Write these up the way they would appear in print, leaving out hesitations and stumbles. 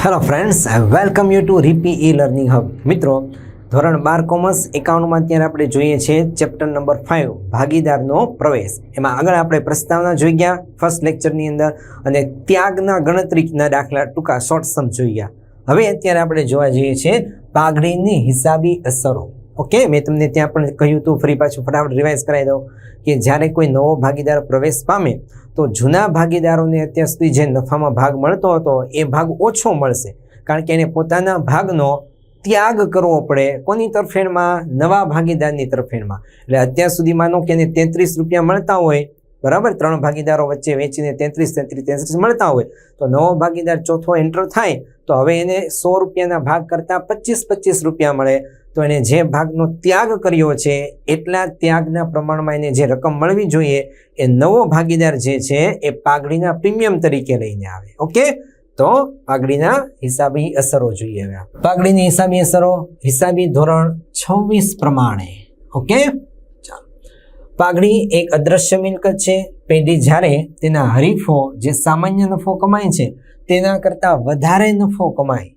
Hello friends, welcome you to રીપી e learning hub. મિત્રો, ધોરણ 12 કોમર્સ એકાઉન્ટમાં અત્યારે આપણે જોઈએ છે ચેપ્ટર નંબર 5 ભાગીદારનો પ્રવેશ. એમાં આગળ આપણે પ્રસ્તાવના જોઈ ગયા ફર્સ્ટ લેક્ચરની અંદર અને ત્યાગના ગણતરીના દાખલા ટૂંકા શોર્ટ સમ જોઈ ગયા. હવે અત્યારે આપણે જોવા જઈએ છીએ પાઘડીની હિસાબી અસરો. ઓકે, મેં તમને ત્યાં પણ કહ્યું હતું, ફરી પાછું ફટાફટ રિવાઇઝ કરાવી દઉં કે જ્યારે કોઈ નવો ભાગીદાર પ્રવેશ પામે તો જૂના ભાગીદારોને અત્યાર સુધી જે નફામાં ભાગ મળતો હતો એ ભાગ ઓછો મળશે, કારણ કે એને પોતાના ભાગનો ત્યાગ કરવો પડે. કોની તરફેણમાં? નવા ભાગીદારની તરફેણમાં. એટલે અત્યાર સુધી માનો કે એને 33 રૂપિયા મળતા હોય, બરાબર, 3 ભાગીદારો વચ્ચે વેચીને 33 મળતા હોય, તો નવો ભાગીદાર ચોથો એન્ટર થાય તો હવે એને 100 રૂપિયાના ભાગ કરતાં 25 રૂપિયા મળે. તો એને જે ભાગનો ત્યાગ કર્યો છે એટલા ત્યાગના પ્રમાણમાં એને જે રકમ મળવી જોઈએ એ નવો ભાગીદાર જે છે એ પાઘડીના પ્રીમિયમ તરીકે લઈને આવે. ઓકે, તો પાઘડીના હિસાબી અસરો જોઈએ. હવે પાઘડીની હિસાબી અસરો હિસાબી ધોરણ 26 પ્રમાણે. ઓકે, ચાલો. પાઘડી એક અદ્રશ્ય મિલકત છે. પેઢી જ્યારે તેના હરીફો જે સામાન્ય નફો કમાય છે તેના કરતાં વધારે નફો કમાય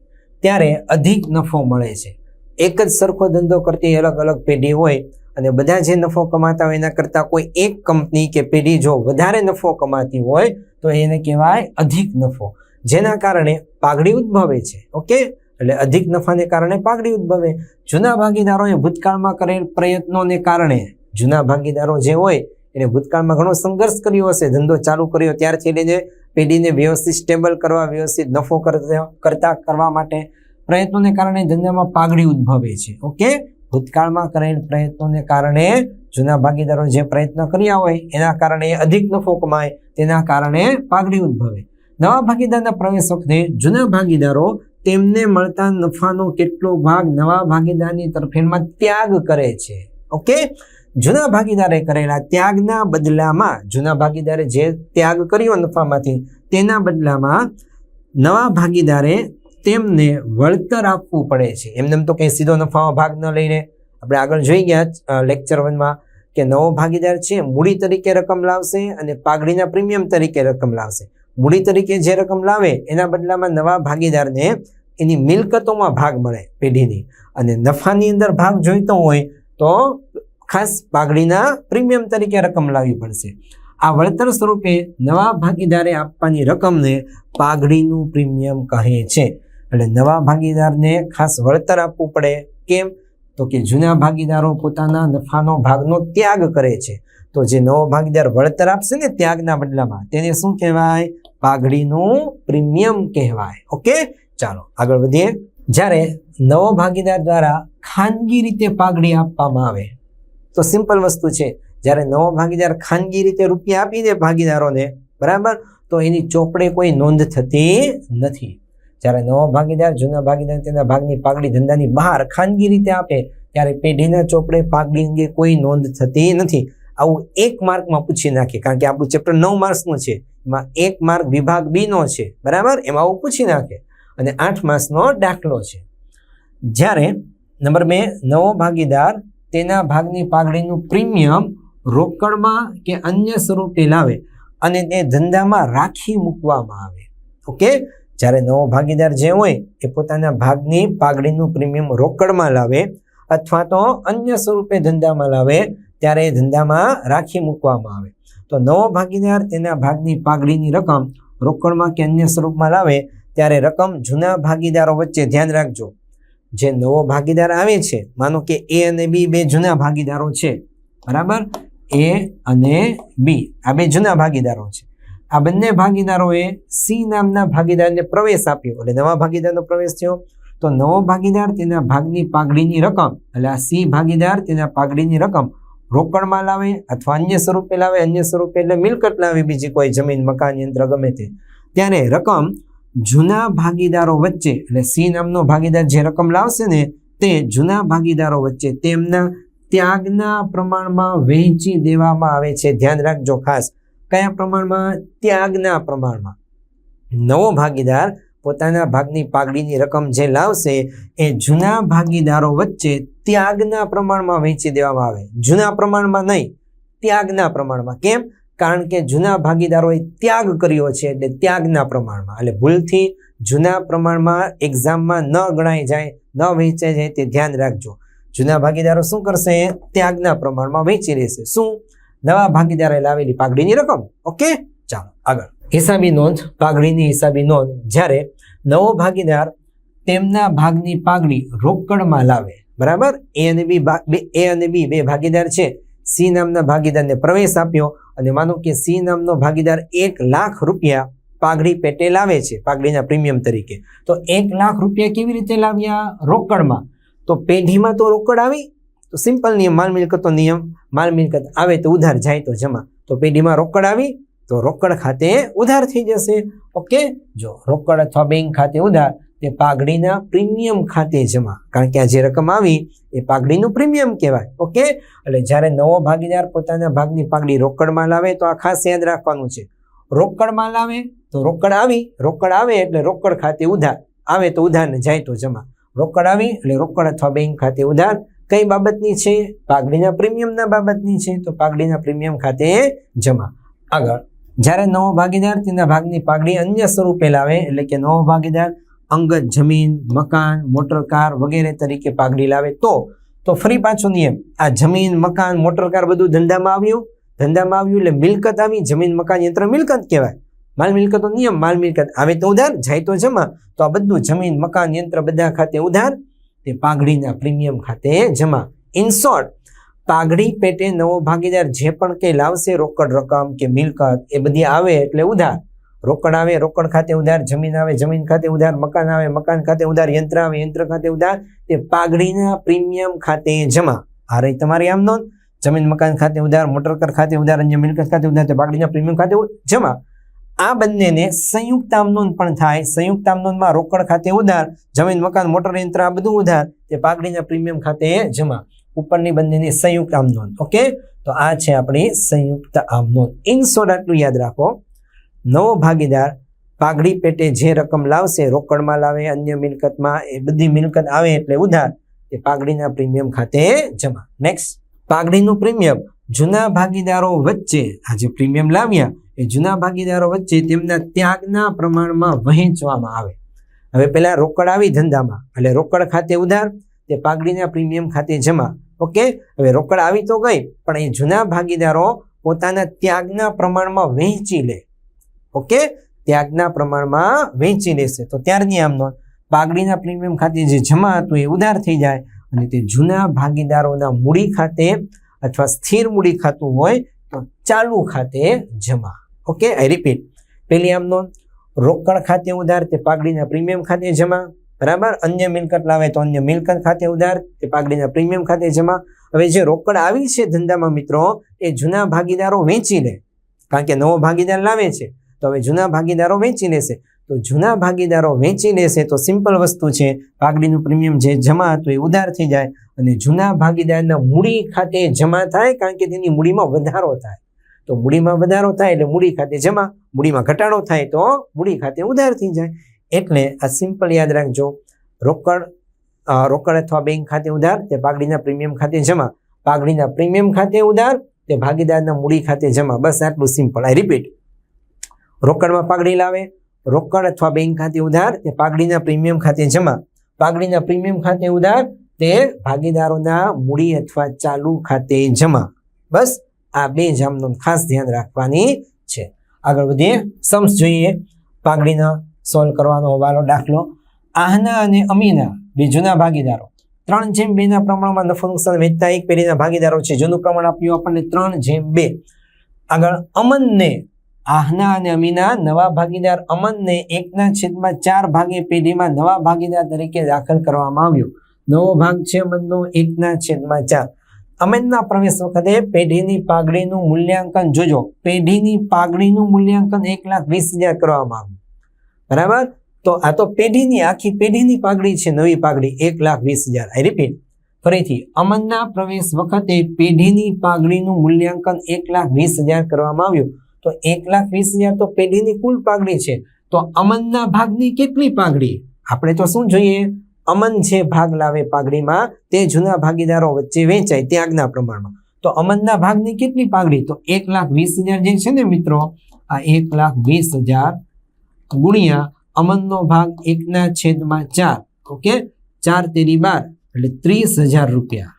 ત્યારે અધિક નફો મળે છે. એક જ સરખો ધંધો કરતી અલગ અલગ પેઢી હોય અને બધા જે નફો કમાતા હોય એના કરતાં કોઈ એક કંપની કે પેઢી જો વધારે નફો કમાતી હોય તો એને કહેવાય અધિક નફો, જેના કારણે પાઘડી ઉદ્ભવે છે. ઓકે, એટલે અધિક નફાને કારણે પાઘડી ઉદ્ભવે. જૂના ભાગીદારોએ ભૂતકાળમાં કરેલ પ્રયત્નોને કારણે, જૂના ભાગીદારો જે હોય એને ભૂતકાળમાં ઘણો સંઘર્ષ કર્યો હશે, ધંધો ચાલુ કર્યો ત્યારથી લઈને પેઢીને વ્યવસ્થિત સ્ટેબલ કરવા, વ્યવસ્થિત નફો કરવા માટે પ્રયત્નોને કારણે ધંધામાં પાઘડી ઉદ્ભવે છે. ઓકે, ભૂતકાળમાં કરેલ પ્રયત્નોને કારણે જૂના ભાગીદારો જે પ્રયત્ન કર્યા હોય એના કારણે અધિક નફો કમાય, તેના કારણે પાઘડી ઉદ્ભવે. નવા ભાગીદારના પ્રવેશ વખતે જૂના ભાગીદારો તેમને મળતા નફાનો કેટલો ભાગ નવા ભાગીદારની તરફેણમાં ત્યાગ કરે છે. ઓકે, જૂના ભાગીદારે કરેલા ત્યાગના બદલામાં, જૂના ભાગીદારે જે ત્યાગ કર્યો નફામાંથી તેના બદલામાં નવા ભાગીદારે તેમને વળતર આપવું પડે છે. એમને તો કંઈ સીધો નફામાં ભાગ ન લઈને, આપણે આગળ જોઈ ગયા લેક્ચર 1માં કે નવો ભાગીદાર છે મૂડી તરીકે રકમ લાવશે અને પાઘડીના પ્રીમિયમ તરીકે રકમ લાવશે. મૂડી તરીકે જે રકમ લાવે એના બદલામાં નવા ભાગીદારને એની મિલકતોમાં ભાગ મળે પેઢીની, અને નફાની અંદર ભાગ જોઈતો હોય તો ખાસ પાઘડીના પ્રીમિયમ તરીકે રકમ લાવવી પડશે. આ વળતર સ્વરૂપે નવા ભાગીદારે આપવાની રકમને પાઘડીનું પ્રીમિયમ કહે છે. એટલે નવા ભાગીદારને ખાસ વળતર આપવું પડે. કેમ? તો કે જૂના ભાગીદારો પોતાના નફાનો ભાગનો ત્યાગ કરે છે, તો જે નવો ભાગીદાર વળતર આપશે ને ત્યાગના બદલામાં તેને શું કહેવાય? પાઘડીનું પ્રીમિયમ કહેવાય. ઓકે, ચાલો આગળ વધીએ. જ્યારે નવો ભાગીદાર દ્વારા ખાનગી રીતે પાઘડી આપવામાં આવે તો સિમ્પલ વસ્તુ છે, જ્યારે નવો ભાગીદાર ખાનગી રીતે રૂપિયા આપી દે ભાગીદારોને, બરાબર, તો એની ચોપડે કોઈ નોંધ થતી નથી. જ્યારે નવો ભાગીદાર જૂના ભાગીદાર તેના ભાગની પાઘડી ધંધાની બહાર ખાનગી રીતે આપે ત્યારે પેઢીના ચોપડે પાઘડી અંગે કોઈ નોંધ થતી નથી. આવું 1 માર્કમાં પૂછી નાખે, કારણ કે આપણું ચેપ્ટર 9 માર્ક્સનું છે, એમાં 1 માર્ક વિભાગ B નો છે, બરાબર, એમાં આવું પૂછી નાખે. અને 8 માર્ક્સનો દાખલો છે. જ્યારે નંબર 2, નવો ભાગીદાર તેના ભાગની પાઘડીનું પ્રીમિયમ રોકડમાં કે અન્ય સ્વરૂપે લાવે અને તે ધંધામાં રાખી મૂકવામાં આવે. ઓકે, જ્યારે નવો ભાગીદાર જે હોય એ પોતાના ભાગની પાઘડીનું પ્રીમિયમ રોકડમાં લાવે અથવા તો અન્ય સ્વરૂપે ધંધામાં લાવે ત્યારે એ ધંધામાં રાખી મૂકવામાં આવે. તો નવો ભાગીદાર તેના ભાગની પાઘડીની રકમ રોકડમાં કે અન્ય સ્વરૂપમાં લાવે ત્યારે રકમ જૂના ભાગીદારો વચ્ચે, ધ્યાન રાખજો, જે નવો ભાગીદાર આવે છે, માનો કે A અને B બે જૂના ભાગીદારો છે, બરાબર, A અને B આ બે જૂના ભાગીદારો છે. આ બંને ભાગીદારોએ C નામના ભાગીદારને પ્રવેશ આપ્યો, એટલે નવા ભાગીદારનો પ્રવેશ થયો. તો નવો ભાગીદાર તેના ભાગની પાઘડીની રકમ, એટલે આ C ભાગીદાર તેના પાઘડીની રકમ રોકડમાં લાવે અથવા અન્ય સ્વરૂપે લાવે. અન્ય સ્વરૂપે એટલે મિલકત લાવે, બીજી કોઈ જમીન, મકાન, યંત્ર, ગમે તે, ત્યારે રકમ જૂના ભાગીદારો વચ્ચે, એટલે C નામનો ભાગીદાર જે રકમ લાવશે ને તે જૂના ભાગીદારો વચ્ચે તેમના ત્યાગના પ્રમાણમાં વહેંચી દેવામાં આવે છે. ધ્યાન રાખજો ખાસ, કયા પ્રમાણમાં? ત્યાગના પ્રમાણમાં. નવો ભાગીદાર પોતાના ભાગની પાઘડીની રકમ જે લાવશે એ જૂના ભાગીદારો વચ્ચે ત્યાગના પ્રમાણમાં વહેંચી દેવામાં આવે. જૂના પ્રમાણમાં નહીં, ત્યાગના પ્રમાણમાં. કેમ? કારણ કે જૂના ભાગીદારોએ ત્યાગ કર્યો છે એટલે ત્યાગના પ્રમાણમાં, એટલે ભૂલથી જૂના પ્રમાણમાં એક્ઝામમાં ન ગણાઈ જાય, ન વહેંચાઈ જાય તે ધ્યાન રાખજો. જૂના ભાગીદારો શું કરશે? ત્યાગના પ્રમાણમાં વહેંચી લેશે. શું? નવા ભાગીદારે લાવેલી પાઘડીની રકમ. ઓકે, ચાલો આગળ. હિસાબી નોંધ. પાઘડીની હિસાબી નોંધ. જ્યારે નવો ભાગીદાર તેમના ભાગની પાઘડી રોકડમાં લાવે, બરાબર, એ અને બી બે ભાગીદાર છે. સી નામના ભાગીદારને પ્રવેશ આપ્યો અને માનો કે સી નામનો ભાગીદાર 1 લાખ રૂપિયા પાઘડી પેટે લાવે છે પાઘડીના પ્રીમિયમ તરીકે. તો 1 લાખ રૂપિયા કેવી રીતે લાવ્યા? રોકડમાં. તો પેઢીમાં તો રોકડ આવી, તો સિમ્પલ નિયમ, માલ મિલકતનો નિયમ, માલ મિલકત આવે તો ઉધાર, જાય તો જમા. તો પેઢીમાં રોકડ આવી તો રોકડ ખાતે ઉધાર થઈ જશે. ઓકે, જો રોકડ અથવા બેંક ખાતે ઉધાર તે પાઘડીના પ્રીમિયમ ખાતે જમા, કારણ કે આ જે રકમ આવી એ પાઘડીનું પ્રીમિયમ કહેવાય. ઓકે, એટલે જ્યારે નવો ભાગીદાર પોતાના ભાગની પાઘડી રોકડમાં લાવે તો આ ખાસ યાદ રાખવાનું છે. રોકડમાં લાવે તો રોકડ આવી, રોકડ આવે એટલે રોકડ ખાતે ઉધાર, આવે તો ઉધાર ને જાય તો જમા. રોકડ આવી એટલે રોકડ અથવા બેંક ખાતે ઉધાર. કઈ બાબતની છે? પાઘડીના પ્રીમિયમના બાબતની છે, તો પાઘડીના પ્રીમિયમ ખાતે જમા. આગળ, જ્યારે નવો ભાગીદાર તેના ભાગની પાઘડી અન્ય સ્વરૂપે લાવે, એટલે કે નવો ભાગીદાર અંગત જમીન, મકાન, મોટરકાર વગેરે તરીકે પાઘડી લાવે તો ફરી પાછો નિયમ, આ જમીન, મકાન, મોટરકાર બધું ધંધામાં આવ્યું એટલે મિલકત આવી. જમીન, મકાન, યંત્ર મિલકત કહેવાય. માલ મિલકતનો નિયમ, માલ મિલકત આવે તો ઉધાર, જાય તો જમા. તો આ બધું જમીન, મકાન, યંત્ર બધા ખાતે ઉધાર, તે પાઘડીના પ્રીમિયમ ખાતે જમા. ઇન શોર્ટ, પાઘડી પેટે નવો ભાગીદાર જે પણ કંઈ લાવશે, રોકડ રકમ કે મિલકત, એ બધી આવે એટલે ઉધાર. રોકડ આવે, રોકડ ખાતે ઉધાર. જમીન આવે, જમીન ખાતે ઉધાર. મકાન આવે, મકાન ખાતે ઉધાર. યંત્ર આવે, યંત્ર ખાતે ઉધાર, તે પાઘડીના પ્રીમિયમ ખાતે જમા. આ રહી તમારી આમ નોંધ. જમીન, મકાન ખાતે ઉધાર, મોટરકાર ખાતે ઉધાર, અન્ય મિલકત ખાતે ઉધાર, તે પાઘડીના પ્રીમિયમ ખાતે જમા. આ બંનેને સંયુક્ત આમ નોંધ પણ થાય. સંયુક્ત આમ નોંધમાં રોકડ ખાતે ઉધાર, જમીન, મકાન, મોટર, યંત્ર આ બધું ઉધાર, તે પાઘડીના પ્રીમિયમ ખાતે જમા. ઉપરની બંનેની સંયુક્ત આમ નોંધ. ઓકે, તો આ છે આપણી સંયુક્ત આમ નોંધ. ઇન શોર્ટ આટલું યાદ રાખો. નવો ભાગીદાર પાઘડી પેટે જે રકમ લાવશે, રોકડમાં લાવે, અન્ય મિલકતમાં, એ બધી મિલકત આવે એટલે ઉધાર, તે પાઘડીના પ્રીમિયમ ખાતે જમા. નેક્સ્ટ, પાઘડીનું પ્રીમિયમ જૂના ભાગીદારો વચ્ચે, આ જે પ્રીમિયમ લાવ્યા એ જૂના ભાગીદારો વચ્ચે તેમના ત્યાગના પ્રમાણમાં વહેંચવામાં આવે. હવે પેલા રોકડ આવી ધંધામાં એટલે રોકડ ખાતે ઉધાર, તે પાઘડીના પ્રીમિયમ ખાતે જમા. ઓકે, હવે રોકડ આવી તો ગઈ, પણ એ જૂના ભાગીદારો પોતાના ત્યાગના પ્રમાણમાં વહેંચી લે. ઓકે, ત્યાગના પ્રમાણમાં વહેંચી લેશે તો ત્યારની આમ નોંધ. પાઘડીના પ્રીમિયમ ખાતે જે જમા હતું એ ઉધાર થઈ જાય અને તે જૂના ભાગીદારોના મૂડી ખાતે અથવા સ્થિર મૂડી ખાતું હોય તો ચાલુ ખાતે જમા. ઓકે, આઈ રિપીટ. પેલી આમ નોંધ, રોકડ ખાતે ઉધાર, તે પાઘડીના પ્રીમિયમ ખાતે જમા. બરાબર, અન્ય મિલકત લાવે તો અન્ય મિલકત ખાતે ઉધાર, તે પાઘડીના પ્રીમિયમ ખાતે જમા. હવે જે રોકડ આવી છે ધંધામાં મિત્રો, એ જૂના ભાગીદારો વેચી લે, કારણ કે નવો ભાગીદાર લાવે છે તો હવે જૂના ભાગીદારો વેચી લેશે. તો જૂના ભાગીદારો વેચી લેશે તો સિમ્પલ વસ્તુ છે, પાઘડીનું પ્રીમિયમ જે જમા હતું એ ઉધાર થઈ જાય અને જૂના ભાગીદારના મૂડી ખાતે જમા થાય, કારણ કે તેની મૂડીમાં વધારો થાય. તો મૂડીમાં વધારો થાય એટલે મૂડી ખાતે જમા, મૂડીમાં ઘટાડો થાય તો મૂડી ખાતે ઉધાર થઈ જાય. એટલે આ સિમ્પલ યાદ રાખજો, રોકડ અથવા બેંક ખાતે ઉધાર, તે પાઘડીના પ્રીમિયમ ખાતે જમા. પાઘડીના પ્રીમિયમ ખાતે ઉધાર, તે ભાગીદારના મૂડી ખાતે જમા. બસ આટલું સિમ્પલ. આઈ રિપીટ, રોકડમાં પાઘડી લાવે, રોકડ અથવા બેંક ખાતે ઉધાર, તે પાઘડીના પ્રીમિયમ ખાતે જમા. પાઘડીના પ્રીમિયમ ખાતે ઉધાર, તે ભાગીદારોના મૂડી અથવા ચાલુ ખાતે જમા. બસ આ બે જ આમનો ખાસ ધ્યાન રાખવાની છે. આગળ વધીએ, સમ્સ જોઈએ. પાઘડીના સોલ્વ કરવાનો હવાલો. દાખલો, આહના અને અમીના બે જૂના ભાગીદારો 3/2 ના પ્રમાણમાં નફો નુકસાન વહેંચતા એક પેઢીના ભાગીદારો છે. જૂનું પ્રમાણ આપ્યું આપણને 3/2. આગળ, અમનને, આહના અને અમીના નવા ભાગીદાર અમનને 1/4 ભાગે પેઢીમાં નવા ભાગીદાર તરીકે દાખલ કરવામાં આવ્યો. નવો ભાગ છે અમનનો 1/4. અમનના પ્રવેશ વખતે પેઢીની પાઘડીનું મૂલ્યાંકન જોજો. પેઢીની પાઘડીનું મૂલ્યાંકન 1,20,000 કરવામાં આવ્યું. બરાબર, તો આ તો પેઢીની, આખી પેઢીની પાઘડી છે, નવી પાઘડી 1,20,000. આઈ રિપીટ, ફરીથી, અમનના પ્રવેશ વખતે પેઢીની પાઘડીનું મૂલ્યાંકન 1,20,000 કરવામાં આવ્યું. તો 1,20,000 તો પેઢીની કુલ પાઘડી છે. તો અમનના ભાગની કેટલી પાઘડી? આપણે તો શું જોઈએ, અમન જે ભાગ લાવે પાઘડીમાં તે જૂના ભાગીદારો વચ્ચે વેચાય ત્યાગના પ્રમાણમાં. તો અમનના ભાગની કેટલી પાઘડી? તો 1,20,000 જે છે ને મિત્રો, આ 1,20,000 ગુણ્યા અમનનો ભાગ 1/4. ઓકે, 4 તેરી 12 એટલે 30,000 રૂપિયા.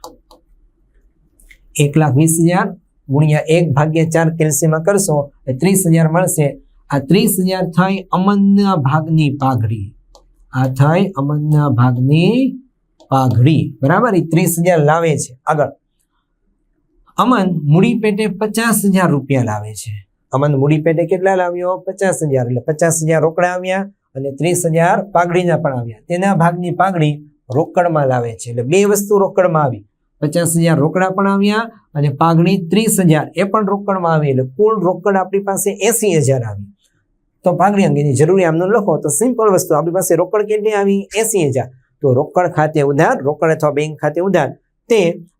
1,20,000 ગુણ્યા 1/4 કેલ્સીમાં કરશો એટલે 30,000 મળશે. આ 30,000 થઈ અમનના ભાગની પાઘડી. આ થઈ અમનના ભાગની પાઘડી. બરાબર, એ 30,000 લાવે છે. આગળ અમન મૂડી પેટે 50,000 રૂપિયા લાવે છે. અમન મૂડી પેટે કેટલા લાવ્યો? 50,000. એટલે 50,000 રોકડા આવ્યા અને 30,000 પાઘડીના પણ આવ્યા. તેના ભાગની પાઘડી રોકડમાં લાવે છે. એટલે બે વસ્તુ રોકડમાં આવી. 50,000 રોકડા પણ આવ્યા અને પાઘડી 30,000 એ પણ રોકડમાં આવી. એટલે કુલ રોકડ આપણી પાસે 80,000 આવી. તો પાઘડી અંગેની જરૂરી આમનો લખો તો સિમ્પલ વસ્તુ, આપણી પાસે રોકડ કેટલી આવી? 80,000. તો રોકડ ખાતે ઉધાર, રોકડ અથવા બેંક ખાતે ઉધાર, તે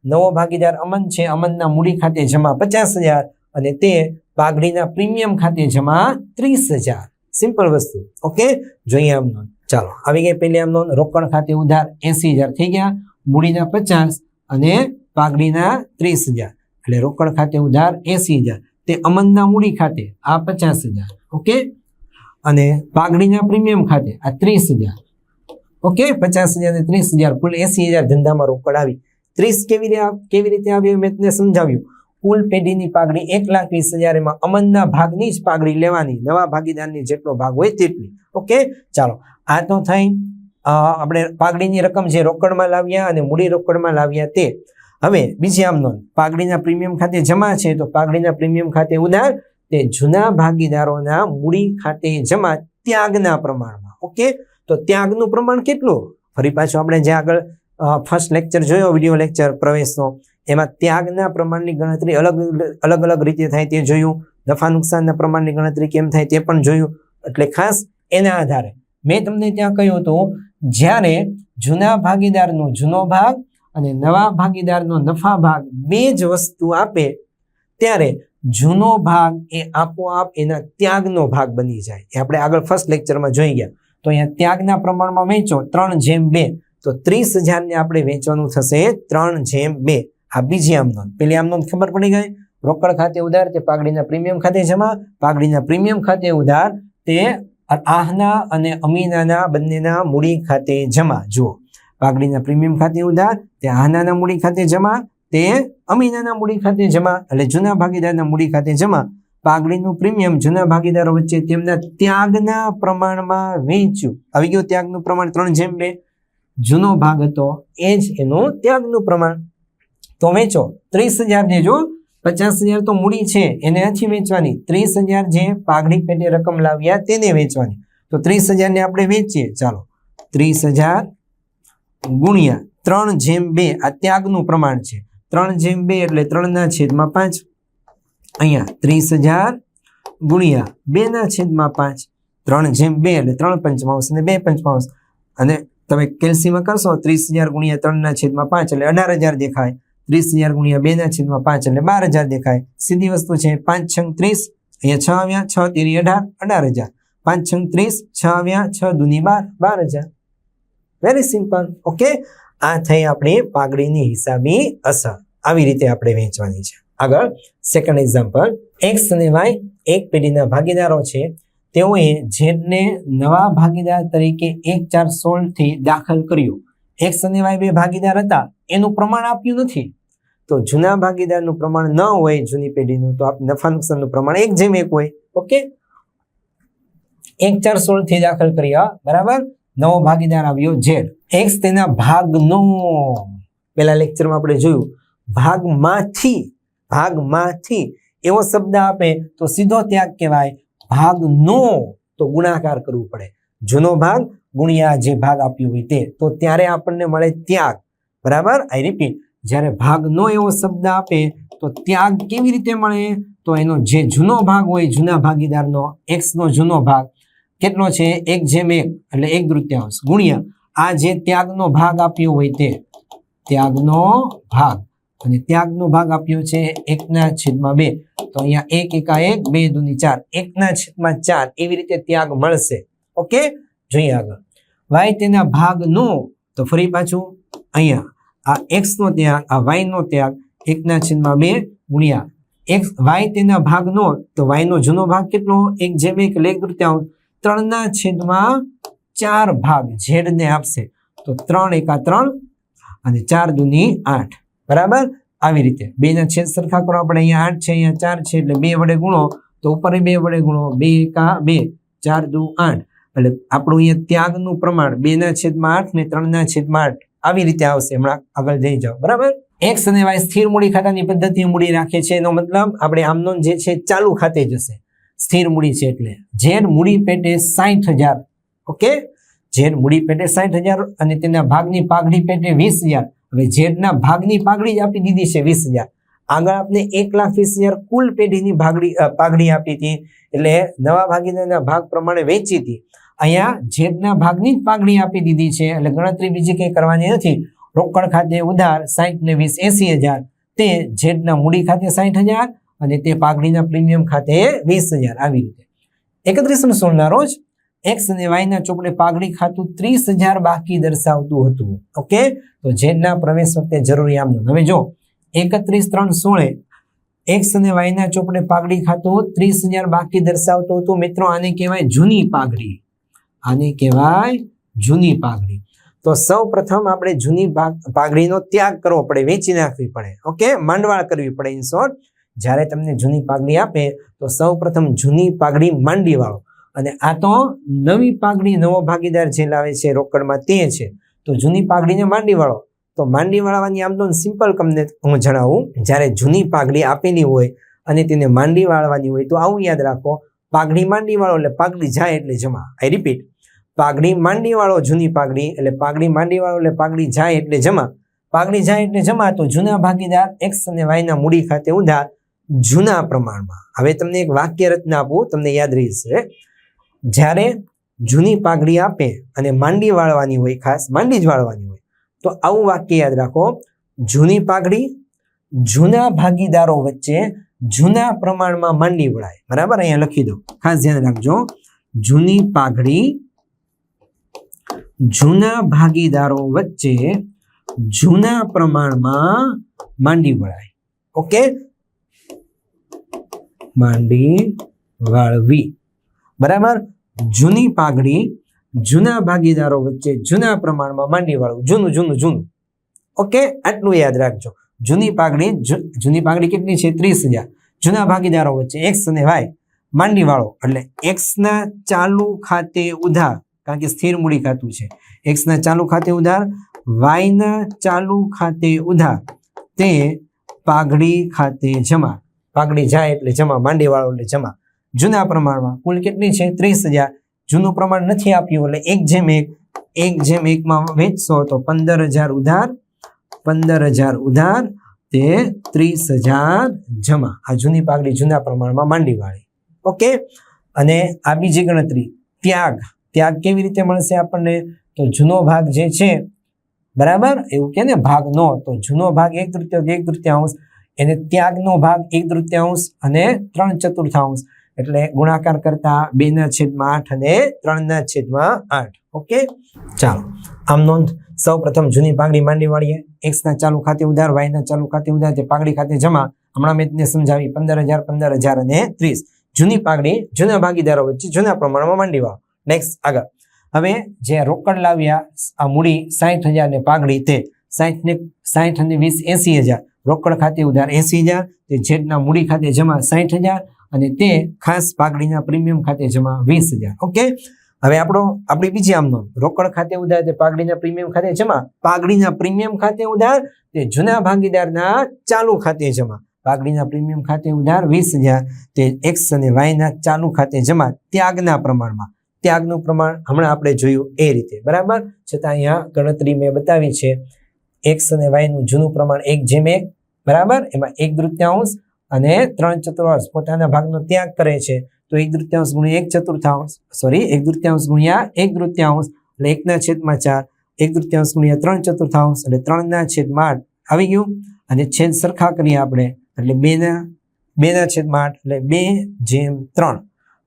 નવો ભાગીદાર અમન છે. અમનના મૂડી ખાતે જમા 50,000 અને તે પાઘડીના પ્રીમિયમ ખાતે જમા 30,000. સિમ્પલ વસ્તુ. ઓકે, જોઈએ આમ નોંધ. ચાલો, આવી ગઈ પહેલી આમ નોંધ. રોકડ ખાતે ઉધાર 80,000 થઈ ગયા, મૂડીના 50 અને પાઘડીના 30,000. એટલે રોકડ ખાતે ઉધાર 80,000, તે અમનના મૂડી ખાતે આ 50,000. ઓકે, અને પાઘડીના પ્રીમિયમ ખાતે આ 30,000. ઓકે, 50,000 અને 30,000 કુલ 80,000 ધંધામાં રોકડ આવી. 30 કેવી રીતે આવી મેં તમને સમજાવ્યું. કુલ પેઢીની પાઘડી 1,20,000, એમાં અમનના ભાગની જ પાઘડી લેવાની, નવા ભાગીદારની જેટલો ભાગ હોય તેટલી. ઓકે, ચાલો, આ તો થઈ આપણે પાઘડીની રકમ જે રોકડમાં લાવ્યા અને મૂડી રોકડમાં લાવ્યા તે. હવે બીજી આમ નોંધ, પાઘડીના પ્રીમિયમ ખાતે જમા છે તો પાઘડીના પ્રીમિયમ ખાતે ઉધાર, તે જૂના ભાગીદારોના મૂડી ખાતે જમા ત્યાગના પ્રમાણમાં. ઓકે, તો ત્યાગનું પ્રમાણ કેટલું? ફરી પાછું આપણે જે આગળ ફર્સ્ટ લેક્ચર જોયો, વિડીયો લેક્ચર પ્રવેશનો, એમાં ત્યાગના પ્રમાણની ગણતરી અલગ અલગ રીતે થાય તે જોયું. નફા નુકસાનના પ્રમાણની ગણતરી કેમ થાય તે પણ જોયું. એટલે ખાસ એના આધારે મેં તમને ત્યાં કહ્યું હતું, જ્યારે જૂના ભાગીદારનો જૂનો ભાગ અને નવા ભાગીદારનો નફા ભાગ બે જ વસ્તુ આપે ત્યારે જૂનો ભાગ એ આપોઆપ એના ત્યાગનો ભાગ બની જાય. એ આપણે આગળ ફર્સ્ટ લેક્ચરમાં જોઈ ગયા. તો અહીંયા ત્યાગના પ્રમાણમાં વેચો 3/2, તો 30,000 ને આપણે વેચવાનું થશે 3/2. આ બીજી આમ નોંધ. પેલી આમ નોંધ ખબર પડી ગઈ. રોકડ ખાતે ઉધાર તે પાઘડીના પ્રીમિયમ ખાતે જમા, પાઘડીના પ્રીમિયમ ખાતે ઉધાર તે આહના અને અમીનાના બંનેના મૂડી ખાતે જમા. જુઓ, પાઘડીના પ્રીમિયમ ખાતે ઉધાર તે આહનાના મૂડી ખાતે જમા, તે અમીનાના મૂડી ખાતે જમા. એટલે જૂના ભાગીદારના મૂડી ખાતે જમા. પાઘડીનું પ્રીમિયમ જૂના ભાગીદારો વચ્ચે તેમના ત્યાગના પ્રમાણમાં વેચ્યું. આવી ગયું ત્યાગનું પ્રમાણ 3/2. જૂનો ભાગ હતો એ જ એનું ત્યાગનું પ્રમાણ. તો વેચો 30,000 ને, જો 50,000 તો મૂડી છે એને નથી વેચવાની, 30,000 જે પાઘડી પેટે રકમ લાવ્યા તેને વેચવાની. તો 30,000 ને આપણે વેચીએ. ચાલો, 30,000 ગુણ્યા 3/2 આ ત્યાગનું પ્રમાણ છે. 3/2 એટલે 3/5. અહીંયા 30,000 ગુણ્યા 2/5. 3/2 એટલે 3/5 અને 2/5. અને તમે કેલ્સીમાં કરશો 30,000 ગુણ્યા 3/5 એટલે 18,000 દેખાય. 30,000 ગુણ્યા 2/5 એટલે 12,000 દેખાય. સીધી વસ્તુ છે. 5 × 30, અહીંયા 6 આવ્યા, 6 તેરી 18,000. 5 × 30, 6 આવ્યા, 6 દૂની 12,000. Very simple. ઓકે, આ થઈ આપણી પાઘડીની હિસાબી અસર. આવી રીતે આપણે વેચવાની છે. આગળ સેકન્ડ એક્ઝામ્પલ. એક્સ અને વાય એક પેઢીના ભાગીદારો છે. તેઓએ ઝેડને નવા ભાગીદાર તરીકે 1/4 થી દાખલ કર્યું. એક્સ અને વાય બે ભાગીદાર હતા, એનું પ્રમાણ આપ્યું નથી. તો જૂના ભાગીદારનું પ્રમાણ ન હોય જૂની પેઢીનું, તો નફા નુકસાનનું પ્રમાણ 1/1 હોય. ઓકે, 1/4 થી દાખલ કર્યા. બરાબર, નવો ભાગીદાર આવ્યો ઝેડ. એક્સ તેના ભાગનો, પેલા લેક્ચરમાં આપણે જોયું, ભાગમાંથી એવો શબ્દ આપે તો સીધો ત્યાગ કહેવાય. ભાગનો તો ગુણાકાર કરવું પડે. જૂનો ભાગ ગુણ્યા જે ભાગ આપ્યું હોય તે, તો ત્યારે આપણને મળે ત્યાગ. બરાબર, આઈ રિપીટ, જ્યારે ભાગનો એવો શબ્દ આપે તો ત્યાગ કેવી રીતે મળે? તો એનો જે જૂનો ભાગ હોય જૂના ભાગીદારનો, એક્સ નો જૂનો ભાગ કેટલો છે? 1/1 એટલે 1/3 ગુણ્યા આ જે ત્યાગનો ભાગ આપ્યો હોય તે ત્યાગનો ભાગ, અને ત્યાગનો ભાગ આપ્યો છે 1/2. તો અહીંયા 1 એકા 1, 2 દૂની 4, 1/4 એવી રીતે ત્યાગ મળશે. ઓકે, જોઈએ આગળ. વાય તેના ભાગનો, તો ફરી પાછું અહીંયા આ એક્સ નો ત્યાગ, આ વાય નો ત્યાગ 1/2 ગુણ્યા એક્સ. વાય તેના ભાગનો, તો વાય નો જૂનો ભાગ કેટલો? 1/1 એટલે 1/3. 3/4 ભાગ ઝેડ ને આપશે તો 3 એકા 3 અને 4 દૂની 8 બરાબર આવી રીતે બેના છેદ સરખા કરો આપણે અહીંયા 8 છે અહીંયા 4 છે એટલે 2 વડે ગુણો તો ઉપર 2 વડે ગુણો 2 એકા 2 4 દુ 8 એટલે આપણું અહીંયા ત્યાગનું પ્રમાણ 2/8 ને 3/8 આવી રીતે આવશે હમણાં આગળ જઈ જાઓ બરાબર x અને y સ્થિર મૂડી ખાતાની પદ્ધતિએ મૂડી રાખે છે એનો મતલબ આપણે આમનો જે છે ચાલુ ખાતે જશે સ્થિર મૂડી છે એટલે ઝેડ મૂડી પેટે 60,000 ઓકે ઝેડ મૂડી પેટે 60,000 અને તેના ભાગની પાઘડી પેટે 20,000 હવે ઝેડના ભાગની પાઘડી જ આપી દીધી છે 20,000 આગળ આપણે 1,20,000 કુલ પેઢીની પાઘડી આપી હતી એટલે નવા ભાગીદારના ભાગ પ્રમાણે વેચી હતી અહીંયા ઝેડના ભાગની જ પાઘડી આપી દીધી છે એટલે ગણતરી બીજી કંઈ કરવાની નથી રોકડ ખાતે ઉધાર 60 ને 20 80,000 તે ઝેડના મૂડી ખાતે 60,000 અને તે પાઘડીના પ્રીમિયમ ખાતે 20,000 આવી રીતે 31/16 ના રોજ x અને y ના ચોપડે પાઘડી ખાતું 30,000 બાકી દર્શાવતું હતું ઓકે તો ઝેડના પ્રવેશ વખતે જરૂરી આમનું હવે જો 31/3/16 x અને y ના ચોપડે પાઘડી ખાતું 30,000 બાકી દર્શાવતું હતું મિત્રો આને કહેવાય જૂની પાઘડી આને કહેવાય જૂની પાઘડી તો સૌ પ્રથમ આપણે જૂની પાઘડીનો ત્યાગ કરવો પડે વેચી નાખવી પડે ઓકે માંડવાળ કરવી પડે ઇન શોર્ટ જ્યારે તમને જૂની પાઘડી આપે તો સૌ પ્રથમ જૂની પાઘડી માંડી વાળો અને આ તો નવી પાઘડી નવો ભાગીદાર જે લાવે છે રોકડમાં તે છે તો જૂની પાઘડીને માંડી વાળો તો માંડી વાળવાની આમ તો સિમ્પલ તમને હું જણાવું જ્યારે જૂની પાઘડી આપેલી હોય અને તેને માંડી વાળવાની હોય તો આવું યાદ રાખો પાઘડી માંડી વાળો એટલે પાઘડી જાય એટલે જમા આઈ રિપીટ પાઘડી માંડી વાળો જૂની પાઘડી એટલે પાઘડી માંડી વાળો એટલે પાઘડી જાય એટલે જમા પાઘડી જાય એટલે જમા તો જૂના ભાગીદાર x અને y ના મૂડી ખાતે ઉધાર જૂના પ્રમાણમાં હવે તમને એક વાક્ય રચના આપું તમને યાદ રહેશે જ્યારે જૂની પાઘડી આપે અને માંડી વાળવાની હોય ખાસ માંડી જ વાળવાની હોય તો આવું વાક્ય યાદ રાખો જૂની પાઘડી જૂના ભાગીદારો વચ્ચે જૂના પ્રમાણમાં માંડી વળાય બરાબર અહીંયા લખી દો ખાસ ધ્યાન રાખજો જૂની પાઘડી જૂના ભાગીદારો વચ્ચે જૂના પ્રમાણમાં માંડી વળાય ઓકે માંડી વાળવી બરાબર જૂની પાઘડી જૂના ભાગીદારો વચ્ચે જૂના પ્રમાણમાં માંડી વાળવું જૂનું ઓકે આટલું યાદ રાખજો જૂની પાઘડી કેટલી છે 30,000 જૂના ભાગીદારો વચ્ચે x અને y માંડી વાળો એટલે x ના ચાલુ ખાતે ઉધાર કારણ કે સ્થિર મૂડી ખાતું છે x ના ચાલુ ખાતે ઉધાર y ના ચાલુ ખાતે ઉધાર તે પાઘડી ખાતે જમા પાઘડી જાય એટલે જમા માંડી વાળો એટલે જમા જૂના પ્રમાણમાં કુલ કેટલી છે 30,000 જૂનું પ્રમાણ નથી આપ્યું એટલે 1/1 માં વેચશો તો 15,000 ઉધાર 15,000 ઉધાર તે 30,000 જમા આ જૂની પાઘડી જૂના પ્રમાણમાં માંડી વાળી ઓકે અને આ બીજી ગણતરી ત્યાગ કેવી રીતે મળશે આપણને તો જૂનો ભાગ જે છે બરાબર એવું કે ને ભાગ નો તો જૂનો ભાગ 1/3 એને ત્યાગનો ભાગ 1/3 અને 3/4 એટલે ગુણાકાર કરતા 2/8 અને 3/8 ઓકે ચાલો આમ નોંધ સૌ પ્રથમ જૂની પાઘડી માંડી વાળીએ x ના ચાલુ ખાતે ઉધાર y ના ચાલુ ખાતે ઉધાર તે પાઘડી ખાતે જમા હમણાં મેં તમને સમજાવી 15,000 અને 30 જૂની પાઘડી જૂના ભાગીદારો વચ્ચે જૂના પ્રમાણમાં માંડી વાળો નેક્સ્ટ આગળ હવે જે રોકડ લાવ્યા આ મૂડી 60,000 ને પાઘડી તે 60 અને 20 80,000 રોકડ ખાતે ઉધાર 80,000 તે ઝેડના મૂડી ખાતે જમા 60,000 અને તે ખાસ પાઘડીના પ્રીમિયમ ખાતે જમા 20,000 ઓકે હવે આપણી બીજી આમ નોંધ રોકડ ખાતે ઉધાર તે પાઘડીના પ્રીમિયમ ખાતે જમા પાઘડીના પ્રીમિયમ ખાતે ઉધાર તે જૂના ભાગીદારના ચાલુ ખાતે જમા પાઘડીના પ્રીમિયમ ખાતે ઉધાર 20,000 તે x અને y ના ચાલુ ખાતે જમા ત્યાગના પ્રમાણમાં ત્યાગનું પ્રમાણ હમણાં આપણે જોયું એ રીતે બરાબર છતાં અહીંયા ગણતરી મેં બતાવી છે x અને y નું જૂનું પ્રમાણ 1/1 બરાબર એમાં 1/3 અને 3/4 પોતાના ભાગનો ત્યાગ કરે છે તો 1/3 ગુણ્યા 1/4 સોરી 1/3 ગુણ્યા 1/3 એટલે 1/4 1/3 ગુણ્યા 3/4 એટલે 3/8 આવી ગયું અને છેદ સરખા કરીએ આપણે એટલે 2/8 એટલે 2/3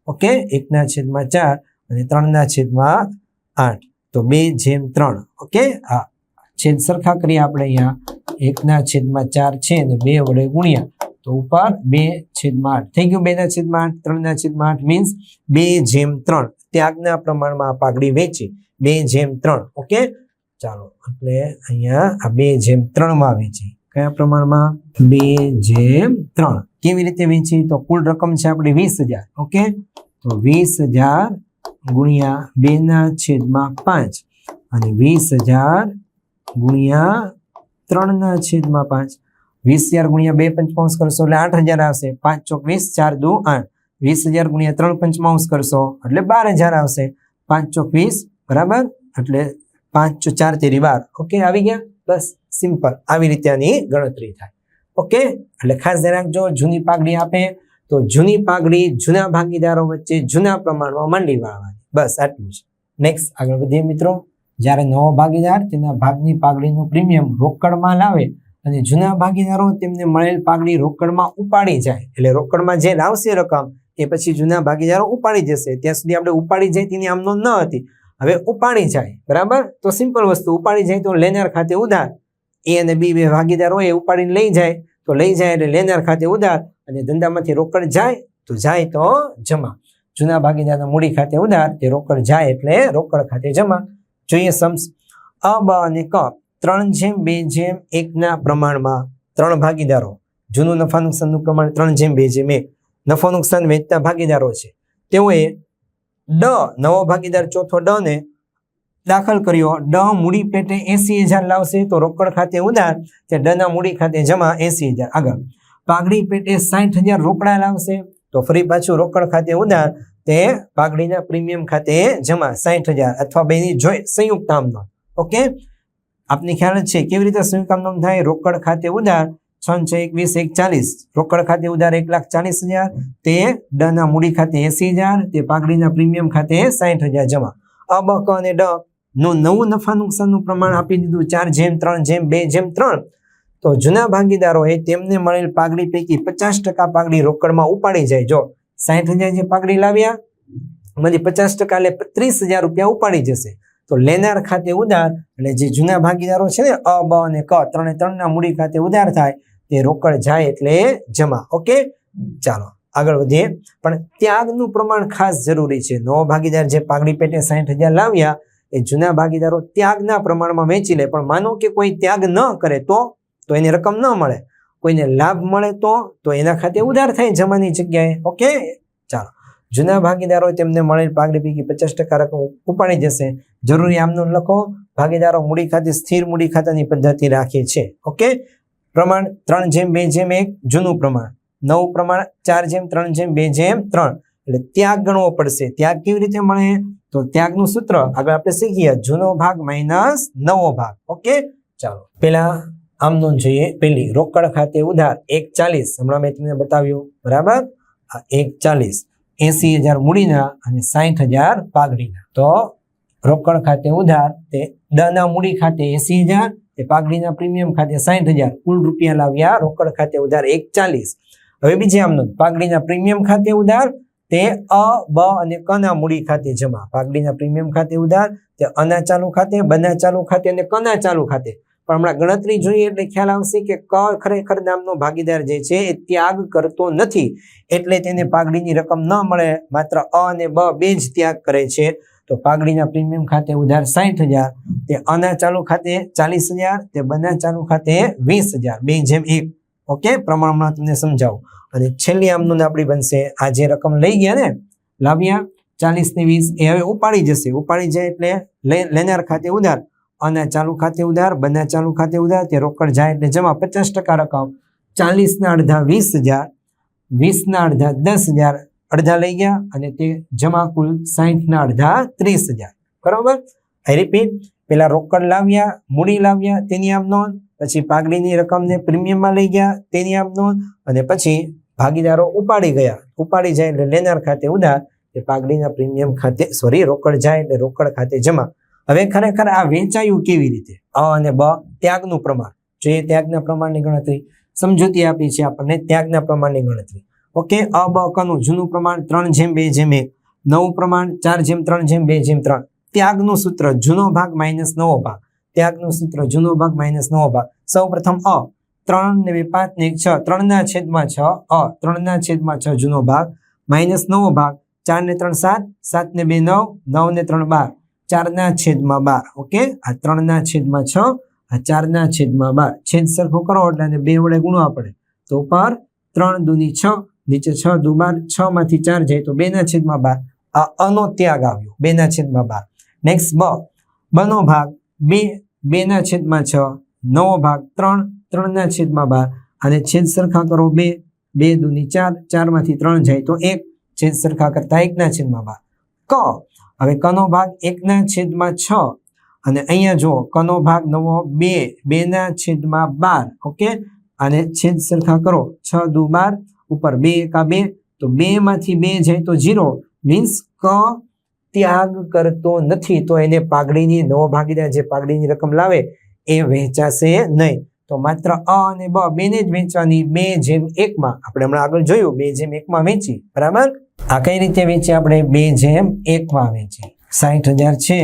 ઓકે 1/4 અને 3/8 તો 2/3 ઓકે આ છેદ સરખા કરીએ આપણે અહીંયા 1/4 છે અને 2 વડે ગુણ્યા તો ઉપર 2/8 થઈ ગયું 2/8 3/8 મીન્સ 2/3 ત્યાગના પ્રમાણમાં આ પાઘડી વેચી 2:3. ઓકે, ચાલો એટલે અહીંયા આ 2:3 માં વેચી. કયા પ્રમાણમાં? 2:3. કેવી રીતે વેચી? તો કુલ રકમ છે આપણી 20,000. ઓકે, તો 20,000 ગુણ્યા 2/5 અને 20,000 ગુણ્યા 3/5. 20,000 ગુણ્યા 2 પંચમાંશ કરશો એટલે 8,000 આવશે. 5 ચોક 20, 4 દુ 8. 20,000 ગુણ્યા 3 પંચમાંશ કરશો એટલે 12,000 આવશે. 5 ચોક 20 બરાબર, એટલે 5 ચોક 4 તેરી 12. ઓકે, આવી ગયા. બસ સિમ્પલ, આવી રીતે આની ગણતરી થાય. ઓકે, એટલે ખાસ ધ્યાન રાખજો, જૂની પાઘડી આપે તો જૂની પાઘડી જૂના ભાગીદારો વચ્ચે જૂના પ્રમાણમાં માંડી વાળવાની. બસ આટલું છે. નેક્સ્ટ આગળ વધીએ મિત્રો. જ્યારે નવો ભાગીદાર તેના ભાગની પાઘડીનું પ્રીમિયમ રોકડમાં લાવે અને જૂના ભાગીદારો તેમને મળેલ પાઘડી રોકડમાં ઉપાડી જાય, એટલે રોકડમાં જે લાવશે રકમ એ પછી જૂના ભાગીદારો ઉપાડી જશે. ત્યાં સુધી આપણે ઉપાડી જાય તેની આમ નોંધ ન હતી, હવે ઉપાડી જાય. બરાબર, તો સિમ્પલ વસ્તુ, ઉપાડી જાય તો લેનાર ખાતે ઉધાર. એ અને બી બે ભાગીદાર હોય, ઉપાડીને લઈ જાય તો લઈ જાય એટલે લેનાર ખાતે ઉધાર, અને ધંધામાંથી રોકડ જાય તો જમા. જૂના ભાગીદારના મૂડી ખાતે ઉધાર, તે રોકડ જાય એટલે રોકડ ખાતે જમા. જોઈએ સમ્સ. અ, બ અને ક 3:2:1 ના પ્રમાણમાં 3 ભાગીદારો, જૂનું નફા નુકસાનનું પ્રમાણ 3:2:1, નફો નુકસાન વેચતા ભાગીદારો છે. તેઓએ ડ, નવો ભાગીદાર ચોથો ડ ને દાખલ કર્યો. ડ મૂડી પેટે 80,000 લાવશે તો રોકડ ખાતે ઉધાર, તે ડ ના મૂડી ખાતે જમા 80,000. આગળ પાઘડી પેટે 60,000 રોકડા લાવશે તો ફરી પાછું રોકડ ખાતે ઉધાર, તે પાઘડીના પ્રીમિયમ ખાતે જમા 60,000. અથવા બેની જોઈ સંયુક્ત આમ નોંધ. ઓકે, આપની ખ્યાલ જ છે કેવી રીતે સંયુક્ત આમ નોંધ થાય. રોકડ ખાતે ઉધાર 6×6 = 140, રોકડ ખાતે ઉધાર 1,40,000, તે ડ ના મૂડી ખાતે 80,000, તે પાઘડીના પ્રીમિયમ ખાતે 60,000 જમા. અ, બ, ક અને ડ નું નવું નફા નુકસાનનું પ્રમાણ આપી દીધું 4:3:2:3. તો જૂના ભાગીદારોએ તેમને મળેલ પાઘડી પૈકી 50% પાઘડી રોકડમાં ઉપાડી જાય. જો 60,000 જે પાઘડી લાવ્યા એમાંથી 50% એટલે 30,000 રૂપિયા ઉપાડી જશે. તો લેનાર ખાતે ઉધાર, એટલે જે જૂના ભાગીદારો છે ને અ, બ અને ક 3 ના મૂડી ખાતે ઉધાર થાય, તે રોકડ જાય એટલે જમા. ઓકે, ચાલો આગળ વધીએ. પણ ત્યાગનું પ્રમાણ ખાસ જરૂરી છે. નવો ભાગીદાર જે પાઘડી પેટે 60,000 લાવ્યા એ જૂના ભાગીદારો ત્યાગના પ્રમાણમાં વેચી લે. પણ માનો કે કોઈ ત્યાગ ન કરે તો એને રકમ ન મળે, કોઈને લાભ મળે તો એના ખાતે ઉધાર થાય જમાની જગ્યાએ. ઓકે, ચાલો. જૂના ભાગીદારો તેમને મળેલ પાઘડી પૈકી 50% રકમ ઉપાડી જશે. જરૂરી આમનો લખો. ભાગીદારો મૂડી ખાતે સ્થિર મૂડી ખાતાની પદ્ધતિ રાખે છે. ઓકે, પ્રમાણ 3:2:1 જૂનું પ્રમાણ, નવું પ્રમાણ 4:3:2:3. એટલે ત્યાગ ગણવો પડશે. ત્યાગ કેવી રીતે મળે? તો ત્યાગનું સૂત્ર આગળ આપણે શીખીએ, જૂનો ભાગ માઇનસ નવો ભાગ. ઓકે, ચાલો પેલા આમ નોંધ જોઈએ. પેલી રોકડ ખાતે ઉધાર 140, હમણાં મેં તમને બતાવ્યું બરાબર. 140, 80,000 મૂડીના અને 60,000 પાઘડીના. તો રોકડ ખાતે ઉધાર, તે ડ ના મૂડી ખાતે 80,000, તે પાઘડીના પ્રીમિયમ ખાતે 60,000, કુલ રૂપિયા લાવ્યા રોકડ ખાતે ઉધાર 140. હવે બીજી આમ નોંધ, પાઘડીના પ્રીમિયમ ખાતે ઉધાર, તે અ, બ અને ક ના મૂડી ખાતે જમા. પાઘડીના પ્રીમિયમ ખાતે ઉધાર, તે અ ના ચાલુ ખાતે, બ ના ચાલુ ખાતે અને ક ના ચાલુ ખાતે. પણ હમણાં ગણતરી જોઈએ એટલે ખ્યાલ આવશે કે ક ખરેખર નામનો ભાગીદાર જે છે એ ત્યાગ કરતો નથી, એટલે તેને પાઘડીની રકમ ન મળે. માત્ર અ અને બ બે જ ત્યાગ કરે છે. તો પાઘડીના પ્રીમિયમ ખાતે ઉધાર 60,000, તે અ ના ચાલુ ખાતે 40,000, તે બ ના ચાલુ ખાતે 20,000. 2:1. ઓકે, પ્રમાણમાં તમને સમજાવું. અને છેલ્લી આમ નોંધ આપણી બનશે, આ જે રકમ લઈ ગયા ને લાવ્યા 40 ને 20, એ હવે ઉપાડી જશે. ઉપાડી જાય એટલે લેનાર ખાતે ઉધાર, અ ના ચાલુ ખાતે ઉધાર, બ ના ચાલુ ખાતે ઉધાર, તે રોકડ જાય એટલે જમા. 50% રકમ 40 ના અડધા 20,000, 20 ના અડધા 10,000, અડધા લઈ ગયા અને તે જમા કુલ 60 ના અડધા 30,000. બરોબર. આઈ રિપીટ, પેલા રોકડ લાવ્યા, મૂડી લાવ્યા તેની આમ નોંધ, પછી પાઘડીની રકમને પ્રીમિયમમાં લઈ ગયા તેની આમ નોંધ, અને પછી ભાગીદારો ઉપાડી ગયા. ઉપાડી જાય એટલે લેનાર ખાતે ઉધાર, તે પાઘડીના પ્રીમિયમ ખાતે રોકડ જાય એટલે રોકડ ખાતે જમા. હવે ખરેખર આ વેચાયું કેવી રીતે? અ અને બ ત્યાગનું પ્રમાણ જોઈએ. ત્યાગના પ્રમાણની ગણતરી સમજૂતી આપી છે આપણને, ત્યાગના પ્રમાણની ગણતરી. ઓકે, અ, બ, ક નું જૂનું પ્રમાણ 3:2:1, નવું પ્રમાણ 4:3:2:3. ત્યાગનું સૂત્ર જૂનો ભાગ માઇનસ નવો ભાગ. ત્યાગનું સૂત્ર જૂનો ભાગ માઇનસ નવો ભાગ. સૌ પ્રથમ અ 3 ને 2 5 ને 1 6, 3/6 અ 3/6 જૂનો ભાગ માઇનસ નવો ભાગ 4 ને 3 7, 7 ને 2 9, 9 ને 3 12, 4 ના છેદમાં 12. ઓકે, આ 3 ના છેદમાં 6, આ 4 ના છેદમાં 12. છેદ સરખો કરો એટલે 2 વડે ગુણવા પડે. તો ઉપર 3 દુની 6, નીચે 6 દુ 12, 6 માંથી 4 જાય તો 2 ના છેદમાં 12. આ અનો ત્યાગ આવ્યો, 2 ના છેદમાં 12. નેક્સ્ટ બનો ભાગ 2, 2 ના છેદમાં 6, નવો ભાગ 3, 3 ના છેદમાં 12, અને છેદ સરખા કરો 2, 2 દુની 4, 4 માંથી 3 જાય તો 1, છેદ સરખા કરતા 1 ના છેદમાં 12. હવે કનો ભાગ 1 ના છેદમાં 6, અને અહીંયા જો કનો ભાગ નવો 2, 2 ના છેદમાં 12. ઓકે, અને છેદ સરખા કરો 6 દુ 12, ઉપર 2 એકા 2, તો 2 માંથી 2 જાય તો 0, મીન્સ ક ત્યાગ કરતો નથી, તો એને પાઘડીની નવો ભાગીદાર જે પાઘડીની રકમ લાવે એ વહેંચાશે નહીં. તો માત્ર અ અને બ બેને જ વેચવાની 2/1 માં. આપણે હમણાં આગળ જોયું 2/1 માં વેચી, બરાબર. આ કઈ રીતે વેચી આપણે? 2/1 માં વેચી. 60,000 છે,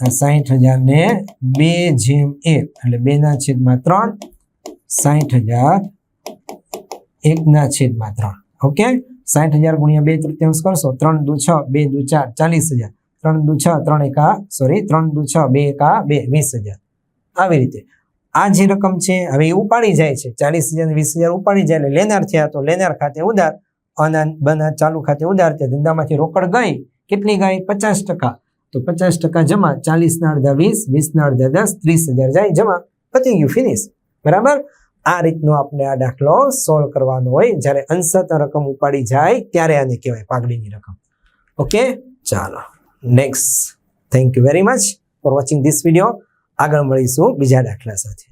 આ 60,000 ને 2/1 એટલે 2 ના છેદમાં 3, 60,000 1 ના છેદમાં 3. ઓકે, 60,000 ગુણ્યા 2/3 કરશો, 3 દુ 6, 2 દુ 4, 40,000. 3 દુ 6, 3 એકા 3 દુ 6, 2 એકા 2, 20,000. આવી રીતે આ જે રકમ છે હવે એ ઉપાડી જાય છે. 40,000 ને 20,000 ઉપાડી જાય એટલે લેનાર થયા, તો લેનાર ખાતે ઉધાર, બના ચાલુ ખાતે ઉધાર. તે ધંધામાંથી રોકડ ગઈ, કેટલી ગઈ? 50%. તો 50% જમા, 40 ના અડધા 20, 20 ના અડધા 10, 30,000 જાય જમા, પતી ગયું, ફિનિશ. બરાબર. આ રીતનો આપણે આ દાખલો સોલ્વ કરવાનો હોય. જ્યારે અંશત રકમ ઉપાડી જાય ત્યારે આને કહેવાય પાઘડીની રકમ. ઓકે, ચાલો next. Thank you very much for watching this video. આગળ મળીશું બીજા દાખલા સાથે.